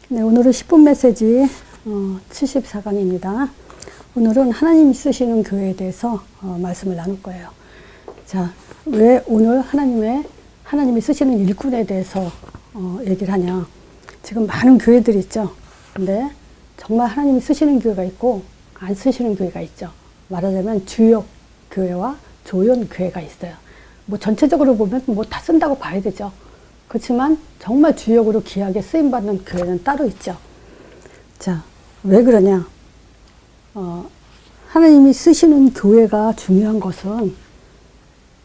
네, 오늘은 10분 메시지 74강입니다. 오늘은 하나님이 쓰시는 교회에 대해서 말씀을 나눌 거예요. 자, 왜 오늘 하나님이 쓰시는 일꾼에 대해서 얘기를 하냐. 지금 많은 교회들이 있죠. 근데 정말 하나님이 쓰시는 교회가 있고 안 쓰시는 교회가 있죠. 말하자면 주역 교회와 조연 교회가 있어요. 뭐 전체적으로 보면 뭐 다 쓴다고 봐야 되죠. 그렇지만 정말 주역으로 귀하게 쓰임받는 교회는 따로 있죠. 자, 왜 그러냐. 하나님이 쓰시는 교회가 중요한 것은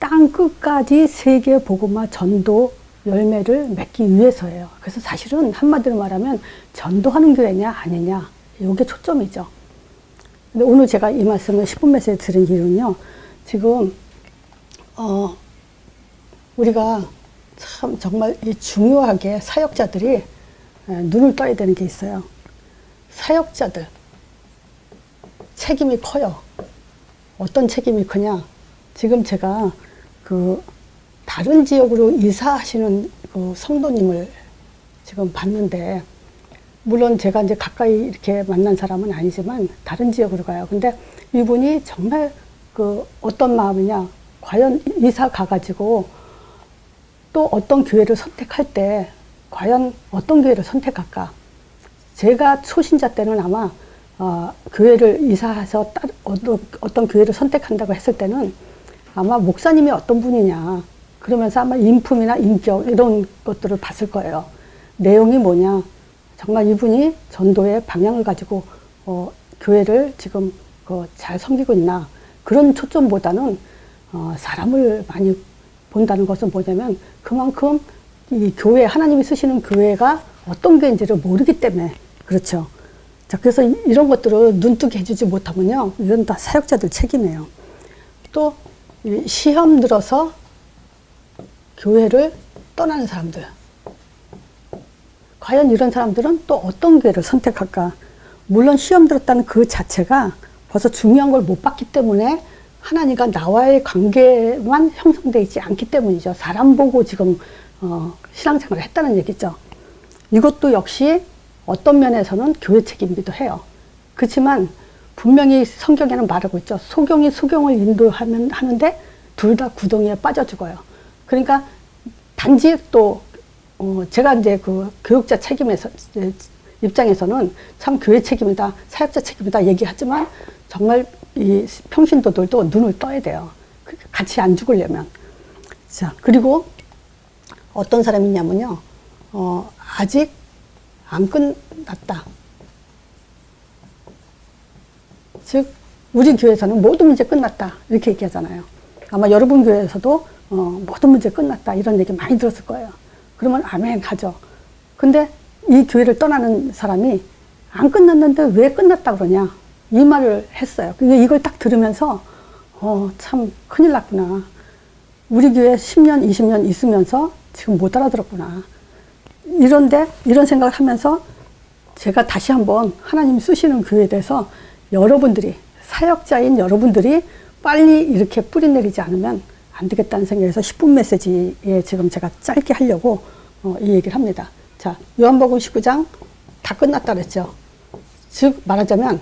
땅 끝까지 세계 복음화 전도 열매를 맺기 위해서예요. 그래서 사실은 한마디로 말하면 전도하는 교회냐 아니냐 이게 초점이죠. 근데 오늘 제가 이 말씀을 10분 메시지 드린 이유는요. 지금 우리가 참 정말 중요하게 사역자들이 눈을 떠야 되는 게 있어요. 사역자들 책임이 커요. 어떤 책임이 크냐? 지금 제가 다른 지역으로 이사하시는 그 성도님을 지금 봤는데, 물론 제가 이제 가까이 이렇게 만난 사람은 아니지만 다른 지역으로 가요. 근데 이분이 정말 어떤 마음이냐? 과연 이사 가가지고 또 어떤 교회를 선택할 때 과연 어떤 교회를 선택할까? 제가 초신자 때는 아마 교회를 이사해서 어떤 교회를 선택한다고 했을 때는 아마 목사님이 어떤 분이냐 그러면서 아마 인품이나 인격 이런 것들을 봤을 거예요. 내용이 뭐냐, 정말 이분이 전도의 방향을 가지고 교회를 지금 잘 섬기고 있나, 그런 초점보다는 사람을 많이 본다는 것은 뭐냐면 그만큼 이 교회, 하나님이 쓰시는 교회가 어떤 교회인지를 모르기 때문에 그렇죠. 자, 그래서 이런 것들을 눈뜨게 해주지 못하면요, 이건 다 사역자들 책임이에요. 또 시험 들어서 교회를 떠나는 사람들, 과연 이런 사람들은 또 어떤 교회를 선택할까? 물론 시험 들었다는 그 자체가 벌써 중요한 걸 못 봤기 때문에 하나님과 나와의 관계만 형성되어 있지 않기 때문이죠. 사람 보고 지금 신앙생활을 했다는 얘기죠. 이것도 역시 어떤 면에서는 교회 책임이기도 해요. 그렇지만 분명히 성경에는 말하고 있죠. 소경이 소경을 인도하는데 둘 다 구덩이에 빠져 죽어요. 그러니까 단지 또 제가 이제 교육자 입장에서는 참 교회 책임이다, 사역자 책임이다 얘기하지만 정말 이 평신도들도 눈을 떠야 돼요. 같이 안 죽으려면. 자, 그리고 어떤 사람이 있냐면요. 아직 안 끝났다. 즉, 우리 교회에서는 모든 문제 끝났다. 이렇게 얘기하잖아요. 아마 여러분 교회에서도 모든 문제 끝났다. 이런 얘기 많이 들었을 거예요. 그러면 아멘 하죠. 근데 이 교회를 떠나는 사람이 안 끝났는데 왜 끝났다 그러냐? 이 말을 했어요. 이걸 딱 들으면서 참 큰일 났구나. 우리 교회 10년, 20년 있으면서 지금 못 알아들었구나. 이런 생각을 하면서 제가 다시 한번 하나님 쓰시는 교회에 대해서 여러분들이, 사역자인 여러분들이 빨리 이렇게 뿌리 내리지 않으면 안 되겠다는 생각에서 10분 메시지에 지금 제가 짧게 하려고 이 얘기를 합니다. 자, 요한복음 19장 다 끝났다 그랬죠. 즉 말하자면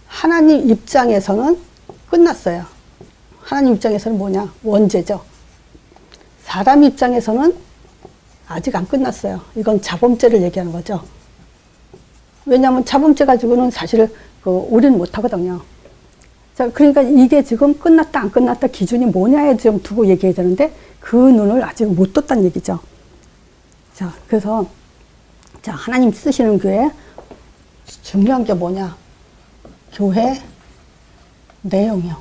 하나님 입장에서는 끝났어요. 하나님 입장에서는 뭐냐? 원죄죠. 사람 입장에서는 아직 안 끝났어요. 이건 자범죄를 얘기하는 거죠. 왜냐하면 자범죄 가지고는 사실 올인 못 하거든요. 자, 그러니까 이게 지금 끝났다 안 끝났다 기준이 뭐냐에 좀 두고 얘기해야 되는데 그 눈을 아직 못 떴다는 얘기죠. 자, 그래서 자, 하나님 쓰시는 교회 중요한 게 뭐냐? 교회 내용이요.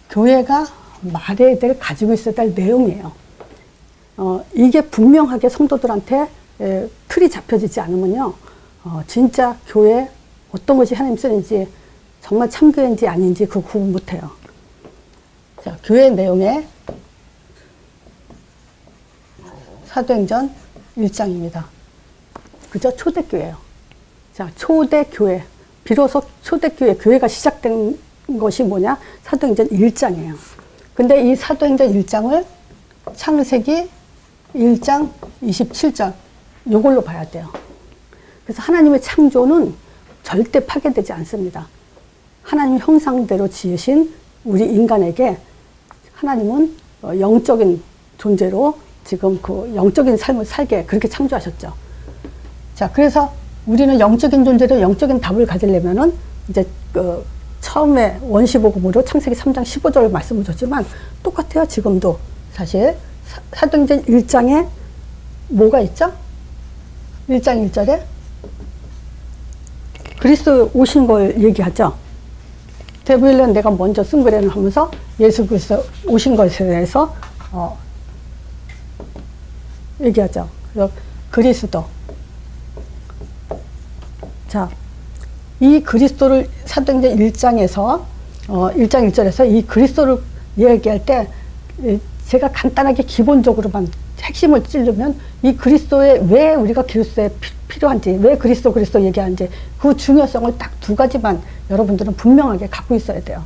교회가 말해야 될, 가지고 있어야 될 내용이에요. 이게 분명하게 성도들한테 틀이 잡혀지지 않으면요, 진짜 교회 어떤 것이 하나님 쓰는지, 정말 참교회인지 아닌지 그거 구분 못해요. 자, 교회 내용에 사도행전 1장입니다. 그죠? 초대교회예요. 자, 초대교회. 비로소 초대교회, 교회가 시작된 것이 뭐냐? 사도행전 1장이에요. 근데 이 사도행전 1장을 창세기 1장 27절 요걸로 봐야 돼요. 그래서 하나님의 창조는 절대 파괴되지 않습니다. 하나님 형상대로 지으신 우리 인간에게 하나님은 영적인 존재로 지금 그 영적인 삶을 살게 그렇게 창조하셨죠. 자, 그래서 우리는 영적인 존재로 영적인 답을 가지려면은 이제 그 처음에 원시복음으로 창세기 3장 15절 말씀을 줬지만 똑같아요. 지금도 사실 사도행전 1장에 뭐가 있죠? 1장 1절에 그리스도 오신 걸 얘기하죠. 대부일은 내가 먼저 쓴 거래는 하면서 예수 그리스도 오신 것에 대해서 얘기하죠. 그리스도. 자, 이 그리스도를 사도행전 1장에서 1장 1절에서 이 그리스도를 얘기할 때 제가 간단하게 기본적으로만 핵심을 찌르면 이 그리스도에 왜 우리가 그리스도에 필요한지, 왜 그리스도 얘기하는지 그 중요성을 딱 두 가지만 여러분들은 분명하게 갖고 있어야 돼요.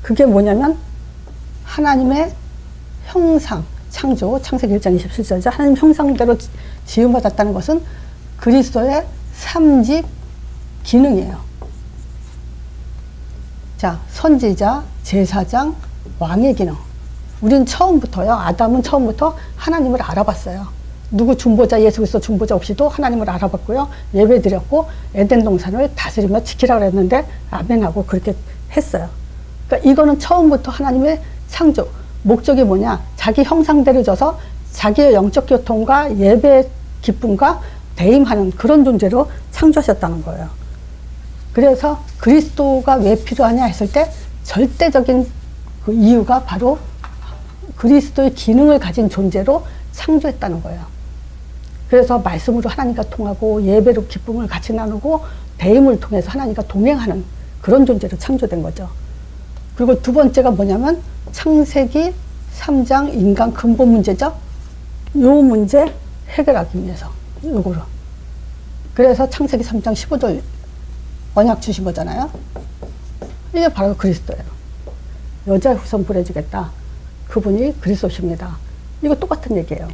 그게 뭐냐면 하나님의 형상, 창조, 창세기 1장 27절이죠. 하나님 형상대로 지음받았다는 것은 그리스도의 3직 기능이에요. 자, 선지자, 제사장, 왕의 기능. 우린 처음부터요, 아담은 처음부터 하나님을 알아봤어요. 누구 중보자, 예수 그리스도 중보자 없이도 하나님을 알아봤고요. 예배 드렸고, 에덴 동산을 다스리며 지키라고 했는데, 아멘하고 그렇게 했어요. 그러니까 이거는 처음부터 하나님의 창조. 목적이 뭐냐? 자기 형상대로 져서 자기의 영적 교통과 예배 기쁨과 대임하는 그런 존재로 창조하셨다는 거예요. 그래서 그리스도가 왜 필요하냐 했을 때 절대적인 그 이유가 바로 그리스도의 기능을 가진 존재로 창조했다는 거예요. 그래서 말씀으로 하나님과 통하고 예배로 기쁨을 같이 나누고 대임을 통해서 하나님과 동행하는 그런 존재로 창조된 거죠. 그리고 두 번째가 뭐냐면 창세기 3장 인간 근본 문제죠. 요 문제 해결하기 위해서 요거로. 그래서 창세기 3장 15절 언약 주신 거잖아요. 이게 바로 그리스도예요. 여자 후손 보내주겠다. 그분이 그리스도십니다. 이거 똑같은 얘기예요.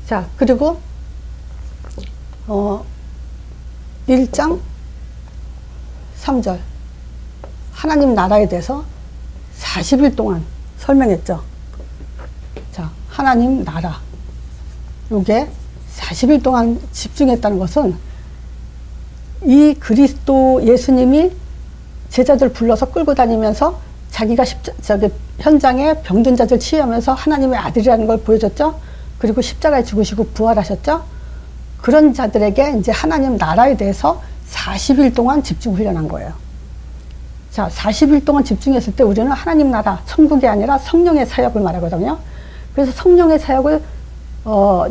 자, 그리고 1장 3절 하나님 나라에 대해서 40일 동안 설명했죠. 자, 하나님 나라 요게 40일 동안 집중했다는 것은 이 그리스도 예수님이 제자들 불러서 끌고 다니면서 자기가 현장에 병든 자들 치유하면서 하나님의 아들이라는 걸 보여줬죠. 그리고 십자가에 죽으시고 부활하셨죠. 그런 자들에게 이제 하나님 나라에 대해서 40일 동안 집중 훈련한 거예요. 자, 40일 동안 집중했을 때 우리는 하나님 나라, 천국이 아니라 성령의 사역을 말하거든요. 그래서 성령의 사역을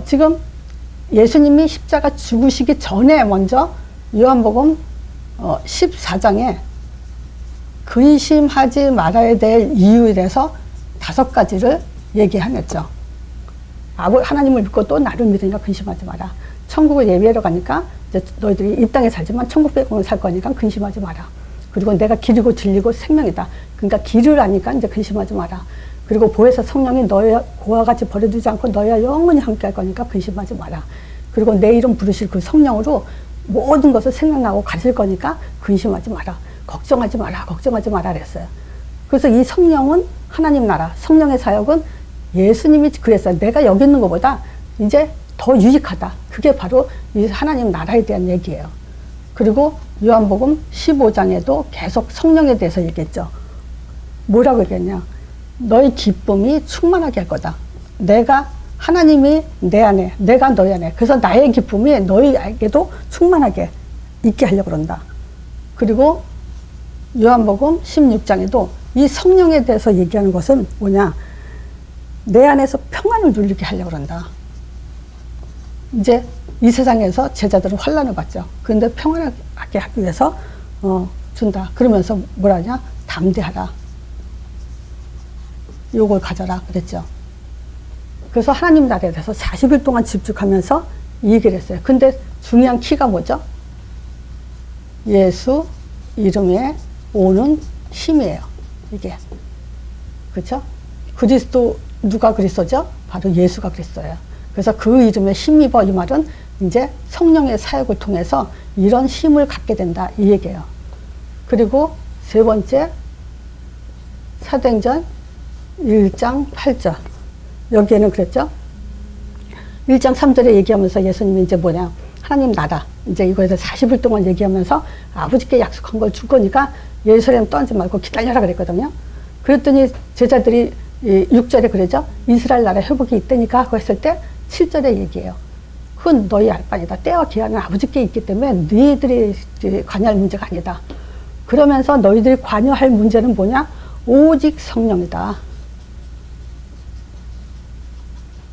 지금 예수님이 십자가 죽으시기 전에 먼저 요한복음 14장에 근심하지 말아야 될 이유에 대해서 5가지를 얘기하였죠. 하나님을 믿고 또 나를 믿으니까 근심하지 마라. 천국을 예비하러 가니까 이제 너희들이 이 땅에 살지만 천국 백성을 살 거니까 근심하지 마라. 그리고 내가 길이고 진리고 생명이다. 그러니까 길을 아니까 이제 근심하지 마라. 그리고 보혜사 성령이 너희와 고와 같이 버려두지 않고 너희와 영원히 함께 할 거니까 근심하지 마라. 그리고 내 이름 부르실 그 성령으로 모든 것을 생각나고 가르칠 거니까 근심하지 마라. 걱정하지 마라. 걱정하지 마라 그랬어요. 그래서 이 성령은 하나님 나라, 성령의 사역은 예수님이 그랬어요. 내가 여기 있는 것보다 이제 더 유익하다. 그게 바로 이 하나님 나라에 대한 얘기예요. 그리고 요한복음 15장에도 계속 성령에 대해서 얘기했죠. 뭐라고 얘기했냐. 너희 기쁨이 충만하게 할 거다. 하나님이 내 안에, 내가 너희 안에. 그래서 나의 기쁨이 너희에게도 충만하게 있게 하려고 그런다. 그리고 요한복음 16장에도 이 성령에 대해서 얘기하는 것은 뭐냐. 내 안에서 평안을 누리게 하려고 그런다. 이제 이 세상에서 제자들은 환난을 받죠. 그런데 평안하게 하기 위해서 준다. 그러면서 뭐라냐? 담대하라. 요걸 가져라. 그랬죠. 그래서 하나님 나라에 대해서 40일 동안 집중하면서 이 얘기를 했어요. 근데 중요한 키가 뭐죠? 예수 이름에 오는 힘이에요. 이게. 그렇죠? 그리스도, 누가 그리스도죠? 바로 예수가 그리스도예요. 그래서 그 이름에 힘입어 이 말은 이제 성령의 사역을 통해서 이런 힘을 갖게 된다 이 얘기예요. 그리고 세 번째 사도행전 1장 8절 여기에는 그랬죠. 1장 3절에 얘기하면서 예수님이 이제 뭐냐 하나님 나라 이제 이거에서 40일 동안 얘기하면서 아버지께 약속한 걸 줄 거니까 예루살렘 떠나지 말고 기다려라 그랬거든요. 그랬더니 제자들이 6절에 그러죠. 이스라엘 나라 회복이 있다니까 하고 했을 때 7절에 얘기해요. 그건 너희 알 바니다. 때와 기한은 아버지께 있기 때문에 너희들이 관여할 문제가 아니다. 그러면서 너희들이 관여할 문제는 뭐냐? 오직 성령이다.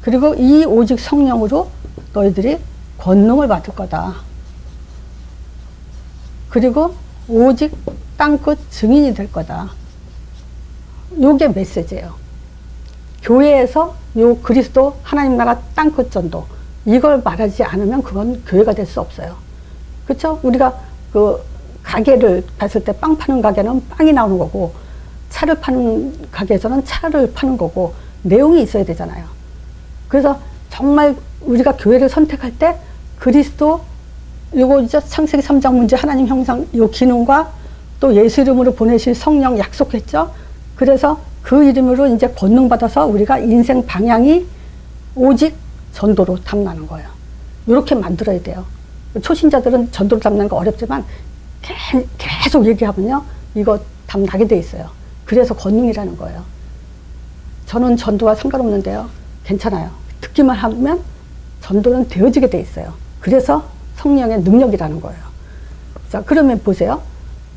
그리고 이 오직 성령으로 너희들이 권능을 받을 거다. 그리고 오직 땅끝 증인이 될 거다. 요게 메시지예요. 교회에서 요 그리스도 하나님 나라 땅끝 전도 이걸 말하지 않으면 그건 교회가 될 수 없어요. 그렇죠? 우리가 그 가게를 갔을 때 빵 파는 가게는 빵이 나오는 거고 차를 파는 가게에서는 차를 파는 거고 내용이 있어야 되잖아요. 그래서 정말 우리가 교회를 선택할 때 그리스도 요거 이제 창세기 3장 문제 하나님 형상 요 기능과 또 예수 이름으로 보내실 성령 약속했죠. 그래서 그 이름으로 이제 권능 받아서 우리가 인생 방향이 오직 전도로 탐나는 거예요. 이렇게 만들어야 돼요. 초신자들은 전도로 탐나는 거 어렵지만 계속 얘기하면요 이거 탐나게 돼 있어요. 그래서 권능이라는 거예요. 저는 전도와 상관없는데요 괜찮아요. 듣기만 하면 전도는 되어지게 돼 있어요. 그래서 성령의 능력이라는 거예요. 자, 그러면 보세요.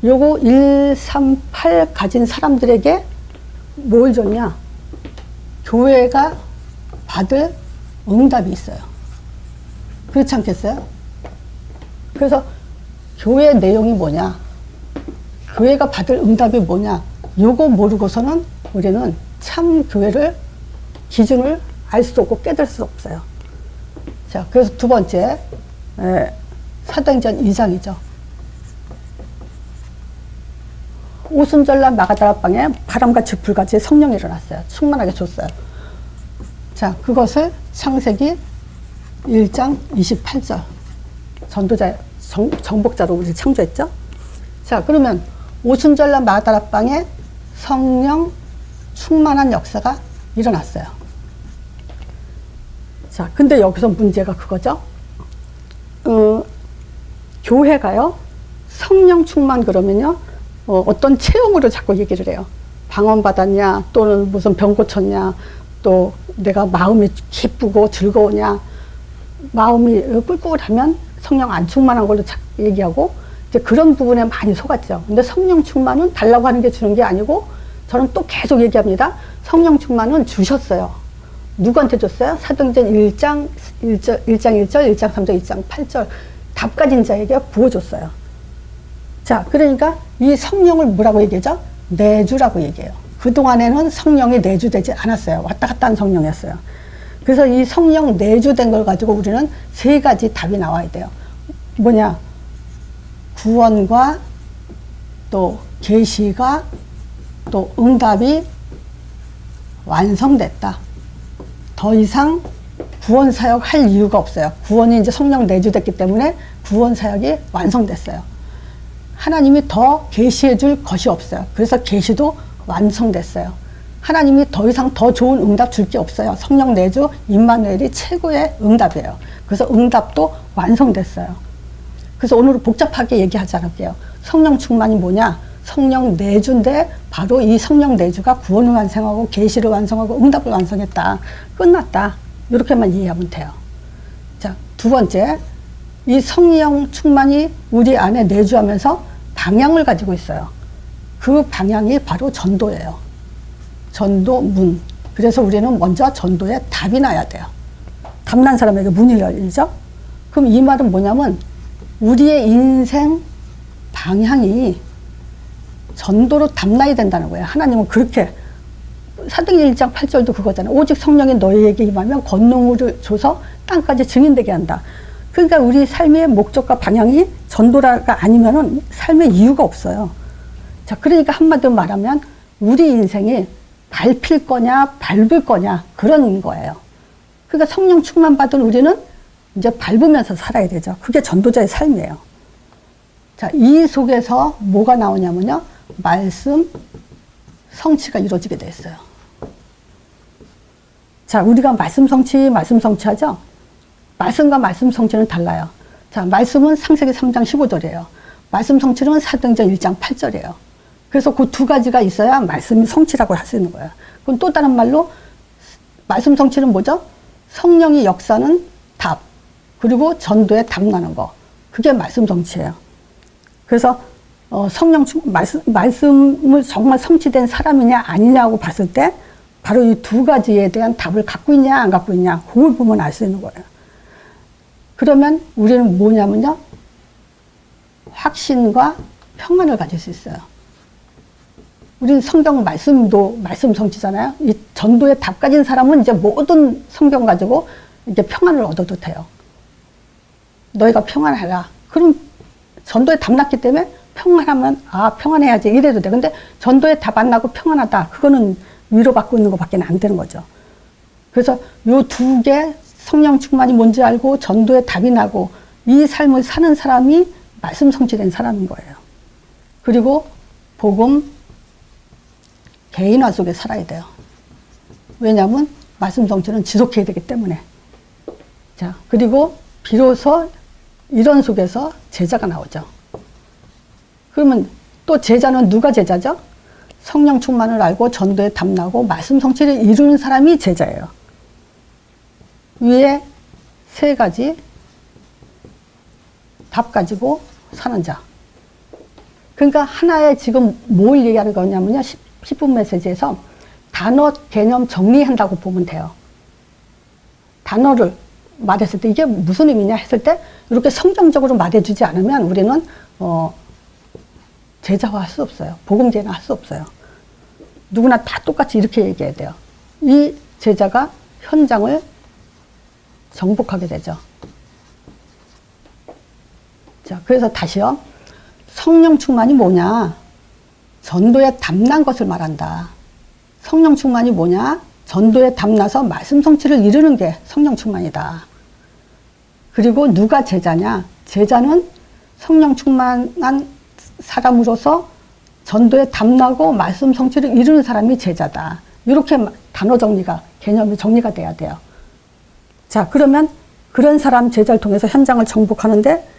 요거 1, 3, 8 가진 사람들에게 뭘 줬냐? 교회가 받을 응답이 있어요. 그렇지 않겠어요? 그래서 교회 내용이 뭐냐? 교회가 받을 응답이 뭐냐? 요거 모르고서는 우리는 참 교회를 기준을 알 수 없고 깨달을 수 없어요. 자, 그래서 두 번째 사도행전 2장이죠. 오순절날 마가다라 방에 바람같이 불같이 성령이 일어났어요. 충만하게 줬어요. 자, 그것을 창세기 1장 28절 전도자 정복자로 우리 창조했죠. 자, 그러면 오순절날 마가다라 방에 성령 충만한 역사가 일어났어요. 자, 근데 여기서 문제가 그거죠. 교회가요 성령 충만 그러면요 어떤 체험으로 자꾸 얘기를 해요. 방언 받았냐, 또는 무슨 병 고쳤냐, 또 내가 마음이 기쁘고 즐거우냐, 마음이 꿀꿀하면 성령 안 충만한 걸로 얘기하고 이제 그런 부분에 많이 속았죠. 근데 성령 충만은 달라고 하는 게 주는 게 아니고 저는 또 계속 얘기합니다. 성령 충만은 주셨어요. 누구한테 줬어요? 사도행전 1장 1절, 1장 3절, 2장 8절 답 가진 자에게 부어줬어요. 자, 그러니까 이 성령을 뭐라고 얘기하죠? 내주라고 얘기해요. 그동안에는 성령이 내주되지 않았어요. 왔다 갔다 한 성령이었어요. 그래서 이 성령 내주된 걸 가지고 우리는 세 가지 답이 나와야 돼요. 뭐냐? 구원과 또 계시가 또 응답이 완성됐다. 더 이상 구원 사역 할 이유가 없어요. 구원이 이제 성령 내주됐기 때문에 구원 사역이 완성됐어요. 하나님이 더 계시해 줄 것이 없어요. 그래서 계시도 완성됐어요. 하나님이 더 이상 더 좋은 응답 줄 게 없어요. 성령 내주 임마누엘이 최고의 응답이에요. 그래서 응답도 완성됐어요. 그래서 오늘은 복잡하게 얘기하지 않을게요. 성령 충만이 뭐냐? 성령 내주인데 바로 이 성령 내주가 구원을 완성하고 계시를 완성하고 응답을 완성했다. 끝났다. 이렇게만 이해하면 돼요. 자, 두 번째, 이 성령 충만이 우리 안에 내주하면서 방향을 가지고 있어요. 그 방향이 바로 전도예요. 전도문. 그래서 우리는 먼저 전도에 답이 나야 돼요. 답난 사람에게 문이 열리죠? 그럼 이 말은 뭐냐면 우리의 인생 방향이 전도로 답나야 된다는 거예요. 하나님은 그렇게 사도행전 1장 8절도 그거잖아요. 오직 성령이 너희에게 임하면 권능을 줘서 땅까지 증인되게 한다. 그러니까 우리 삶의 목적과 방향이 전도라가 아니면은 삶의 이유가 없어요. 자, 그러니까 한마디로 말하면 우리 인생이 밟힐 거냐 밟을 거냐 그런 거예요. 그러니까 성령 충만 받은 우리는 이제 밟으면서 살아야 되죠. 그게 전도자의 삶이에요. 자, 이 속에서 뭐가 나오냐면요. 말씀 성취가 이루어지게 돼 있어요. 자, 우리가 말씀 성취하죠? 말씀과 말씀 성취는 달라요. 자, 말씀은 창세기 3장 15절이에요. 말씀 성취는 사도행전 1장 8절이에요. 그래서 그 두 가지가 있어야 말씀이 성취라고 할 수 있는 거예요. 그럼 또 다른 말로 말씀 성취는 뭐죠? 성령이 역사는 답, 그리고 전도에 답나는 거. 그게 말씀 성취예요. 그래서 말씀을 정말 성취된 사람이냐 아니냐고 봤을 때 바로 이 두 가지에 대한 답을 갖고 있냐 안 갖고 있냐, 그걸 보면 알 수 있는 거예요. 그러면 우리는 뭐냐면요, 확신과 평안을 가질 수 있어요. 우리 성경 말씀도 말씀 성취잖아요. 이 전도에 답 가진 사람은 이제 모든 성경 가지고 이제 평안을 얻어도 돼요. 너희가 평안해라. 그럼 전도에 답 났기 때문에 평안하면 평안해야지 이래도 돼. 근데 전도에 답 안 나고 평안하다, 그거는 위로받고 있는 것밖에 안 되는 거죠. 그래서 요 두 개, 성령 충만이 뭔지 알고 전도에 답이 나고 이 삶을 사는 사람이 말씀 성취된 사람인 거예요. 그리고 복음 개인화 속에 살아야 돼요. 왜냐하면 말씀 성취는 지속해야 되기 때문에. 자, 그리고 비로소 이런 속에서 제자가 나오죠. 그러면 또 제자는 누가 제자죠? 성령 충만을 알고 전도에 답나고 말씀 성취를 이루는 사람이 제자예요. 위에 세 가지 답 가지고 사는 자. 그러니까 하나의 지금 뭘 얘기하는 거냐면요, 10분 메시지에서 단어 개념 정리한다고 보면 돼요. 단어를 말했을 때 이게 무슨 의미냐 했을 때 이렇게 성경적으로 말해주지 않으면 우리는 제자화 할 수 없어요. 복음제나 할 수 없어요. 누구나 다 똑같이 이렇게 얘기해야 돼요. 이 제자가 현장을 정복하게 되죠. 자, 그래서 다시요. 성령 충만이 뭐냐? 전도에 답난 것을 말한다. 성령 충만이 뭐냐? 전도에 답나서 말씀 성취를 이루는 게 성령 충만이다. 그리고 누가 제자냐? 제자는 성령 충만한 사람으로서 전도에 답나고 말씀 성취를 이루는 사람이 제자다. 이렇게 단어 정리가, 개념이 정리가 돼야 돼요. 자, 그러면 그런 사람 제자를 통해서 현장을 정복하는데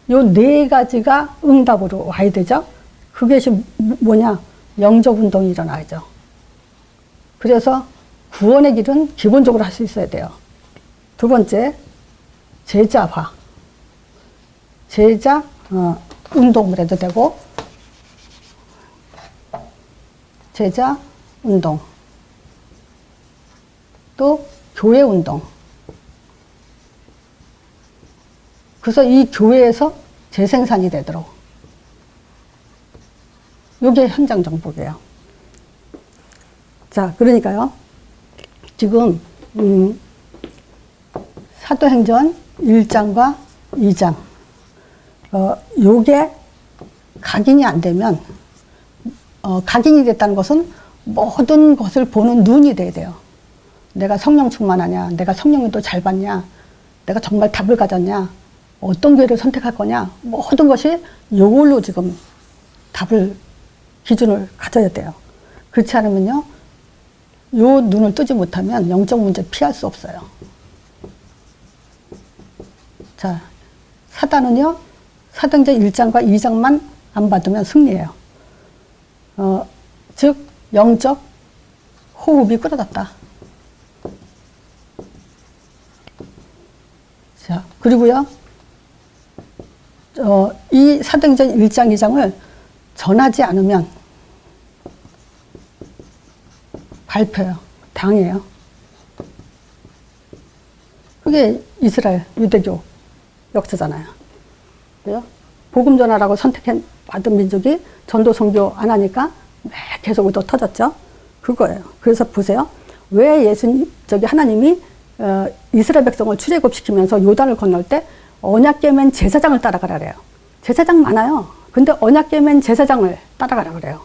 요 네 가지가 응답으로 와야 되죠. 그것이 뭐냐? 영적 운동이 일어나죠. 그래서 구원의 길은 기본적으로 할 수 있어야 돼요. 두 번째, 제자화. 제자 운동을 해도 되고, 제자 운동. 또 교회 운동. 그래서 이 교회에서 재생산이 되도록. 이게 현장 정복이에요. 자, 그러니까요. 지금 사도행전 1장과 2장 요게 각인이 안 되면 각인이 됐다는 것은 모든 것을 보는 눈이 돼야 돼요. 내가 성령 충만하냐, 내가 성령님도 잘 받냐, 내가 정말 답을 가졌냐, 어떤 교회를 선택할 거냐, 모든 것이 요걸로 지금 답을, 기준을 가져야 돼요. 그렇지 않으면요, 요 눈을 뜨지 못하면 영적 문제 피할 수 없어요. 자, 사단은요, 사도행전 1장과 2장만 안 받으면 승리해요. 즉, 영적 호흡이 끊어졌다. 자, 그리고요, 이 사도행전 1장, 2장을 전하지 않으면 발표요. 당해요. 그게 이스라엘 유대교 역사잖아요. 그죠? 복음 전하라고 선택받은 민족이 전도 선교 안 하니까 계속 또 터졌죠. 그거예요. 그래서 보세요. 왜 하나님이 이스라엘 백성을 출애굽시키면서 요단을 건널 때 언약궤 맨 제사장을 따라가라 그래요. 제사장 많아요. 근데 언약궤 맨 제사장을 따라가라 그래요.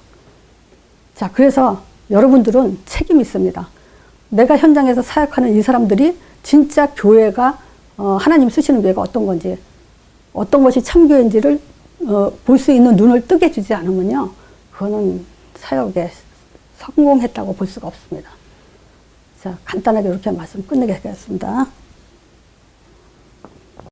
자, 그래서 여러분들은 책임이 있습니다. 내가 현장에서 사역하는 이 사람들이 진짜 교회가 하나님 쓰시는 교회가 어떤 건지, 어떤 것이 참교회인지를 볼 수 있는 눈을 뜨게 해주지 않으면요, 그거는 사역에 성공했다고 볼 수가 없습니다. 자, 간단하게 이렇게 말씀 끝내겠습니다.